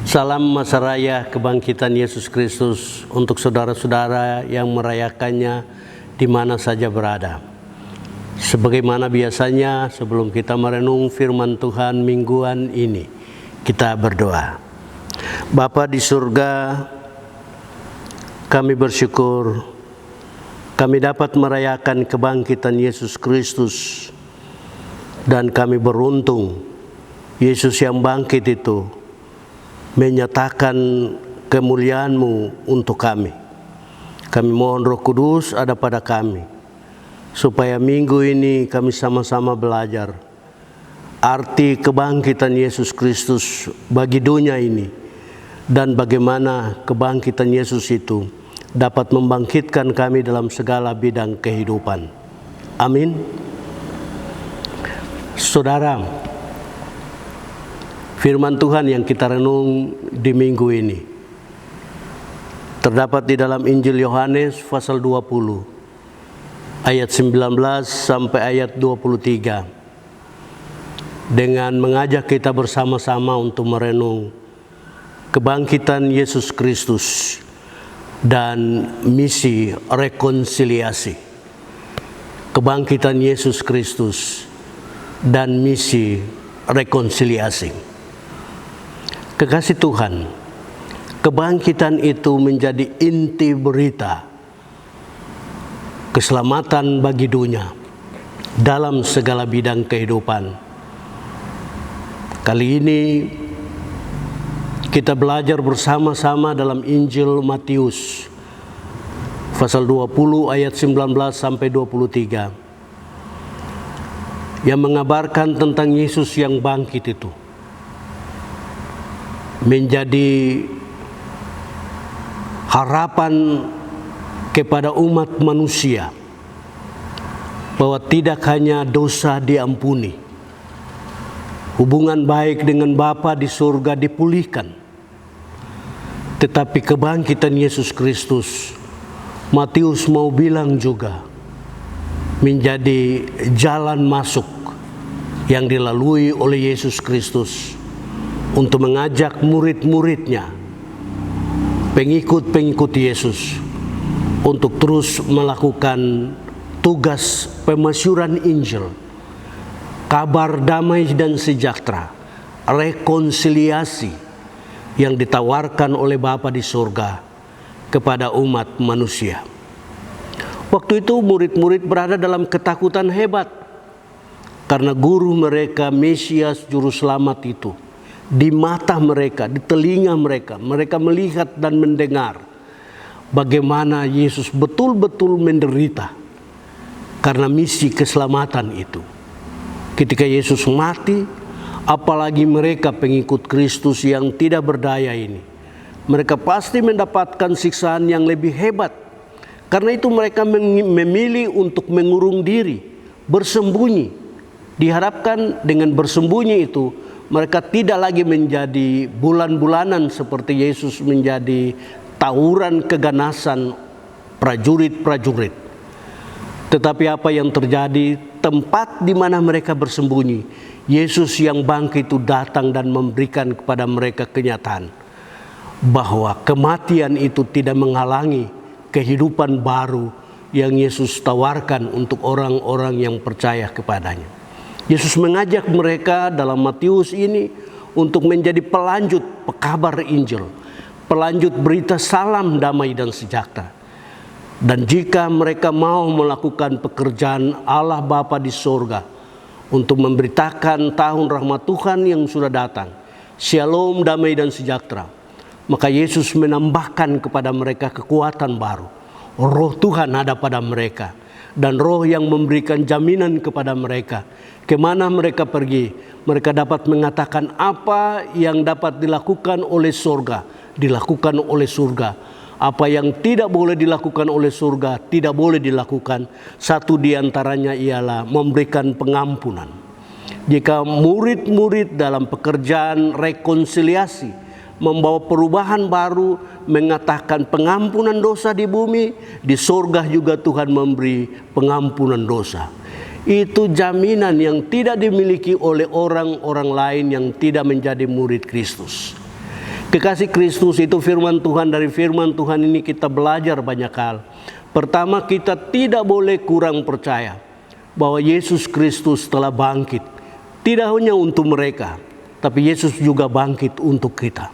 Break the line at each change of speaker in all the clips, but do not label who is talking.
Salam masa raya kebangkitan Yesus Kristus untuk saudara-saudara yang merayakannya di mana saja berada. Sebagaimana biasanya, sebelum kita merenung firman Tuhan mingguan ini, kita berdoa. Bapa di surga, kami bersyukur kami dapat merayakan kebangkitan Yesus Kristus, dan kami beruntung Yesus yang bangkit itu menyatakan kemuliaan-Mu untuk kami. Kami mohon Roh Kudus ada pada kami, supaya minggu ini kami sama-sama belajar arti kebangkitan Yesus Kristus bagi dunia ini, dan bagaimana kebangkitan Yesus itu dapat membangkitkan kami dalam segala bidang kehidupan. Amin. Saudara, firman Tuhan yang kita renung di minggu ini terdapat di dalam Injil Yohanes pasal 20 ayat 19 sampai ayat 23, dengan mengajak kita bersama-sama untuk merenung kebangkitan Yesus Kristus dan misi rekonsiliasi. Kebangkitan Yesus Kristus dan misi rekonsiliasi. Kekasih Tuhan, kebangkitan itu menjadi inti berita keselamatan bagi dunia dalam segala bidang kehidupan. Kali ini kita belajar bersama-sama dalam Injil Matius pasal 20 ayat 19 sampai 23 yang mengabarkan tentang Yesus yang bangkit itu menjadi harapan kepada umat manusia bahwa tidak hanya dosa diampuni, hubungan baik dengan Bapa di surga dipulihkan, tetapi kebangkitan Yesus Kristus, Matius mau bilang juga, menjadi jalan masuk yang dilalui oleh Yesus Kristus untuk mengajak murid-muridnya, pengikut-pengikut Yesus, untuk terus melakukan tugas pemasyuran Injil, kabar damai dan sejahtera, rekonsiliasi yang ditawarkan oleh Bapa di surga kepada umat manusia. Waktu itu murid-murid berada dalam ketakutan hebat karena guru mereka, Mesias Juru Selamat itu, di mata mereka, di telinga mereka, mereka melihat dan mendengar bagaimana Yesus betul-betul menderita karena misi keselamatan itu. Ketika Yesus mati, apalagi mereka pengikut Kristus yang tidak berdaya ini, mereka pasti mendapatkan siksaan yang lebih hebat. Karena itu mereka memilih untuk mengurung diri, bersembunyi. Diharapkan dengan bersembunyi itu mereka tidak lagi menjadi bulan-bulanan seperti Yesus menjadi tawuran keganasan prajurit-prajurit. Tetapi apa yang terjadi, tempat di mana mereka bersembunyi, Yesus yang bangkit itu datang dan memberikan kepada mereka kenyataan bahwa kematian itu tidak menghalangi kehidupan baru yang Yesus tawarkan untuk orang-orang yang percaya kepadanya. Yesus mengajak mereka dalam Matius ini untuk menjadi pelanjut pekabar Injil, pelanjut berita salam damai dan sejahtera. Dan jika mereka mau melakukan pekerjaan Allah Bapa di surga untuk memberitakan tahun rahmat Tuhan yang sudah datang, shalom, damai dan sejahtera, maka Yesus menambahkan kepada mereka kekuatan baru. Roh Tuhan ada pada mereka, dan roh yang memberikan jaminan kepada mereka. Kemana mereka pergi, mereka dapat mengatakan apa yang dapat dilakukan oleh surga, dilakukan oleh surga. Apa yang tidak boleh dilakukan oleh surga, tidak boleh dilakukan. Satu di antaranya ialah memberikan pengampunan. Jika murid-murid dalam pekerjaan rekonsiliasi membawa perubahan baru, mengatakan pengampunan dosa di bumi, di surga juga Tuhan memberi pengampunan dosa. Itu jaminan yang tidak dimiliki oleh orang-orang lain yang tidak menjadi murid Kristus. Kekasih Kristus itu firman Tuhan. Dari firman Tuhan ini kita belajar banyak hal. Pertama, kita tidak boleh kurang percaya bahwa Yesus Kristus telah bangkit. Tidak hanya untuk mereka, tapi Yesus juga bangkit untuk kita.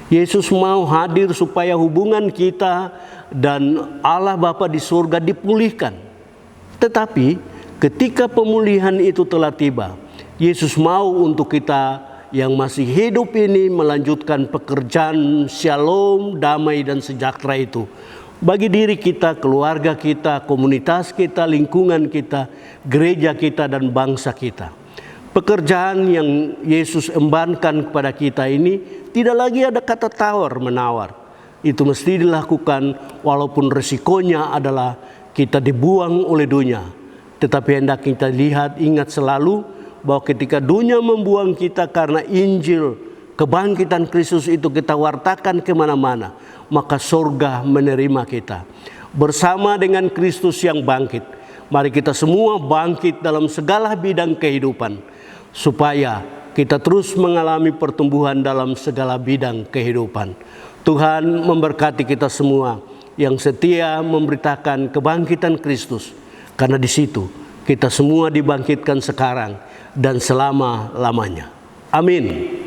Yesus mau hadir supaya hubungan kita dan Allah Bapa di surga dipulihkan. Tetapi ketika pemulihan itu telah tiba, Yesus mau untuk kita yang masih hidup ini melanjutkan pekerjaan shalom, damai dan sejahtera itu bagi diri kita, keluarga kita, komunitas kita, lingkungan kita, gereja kita dan bangsa kita. Pekerjaan yang Yesus embankan kepada kita ini tidak lagi ada kata tawar-menawar. Itu mesti dilakukan walaupun resikonya adalah kita dibuang oleh dunia. Tetapi hendak kita lihat, ingat selalu bahwa ketika dunia membuang kita karena Injil kebangkitan Kristus itu kita wartakan kemana-mana, maka surga menerima kita. Bersama dengan Kristus yang bangkit, mari kita semua bangkit dalam segala bidang kehidupan, supaya kita terus mengalami pertumbuhan dalam segala bidang kehidupan. Tuhan memberkati kita semua yang setia memberitakan kebangkitan Kristus, karena di situ kita semua dibangkitkan sekarang dan selama-lamanya. Amin.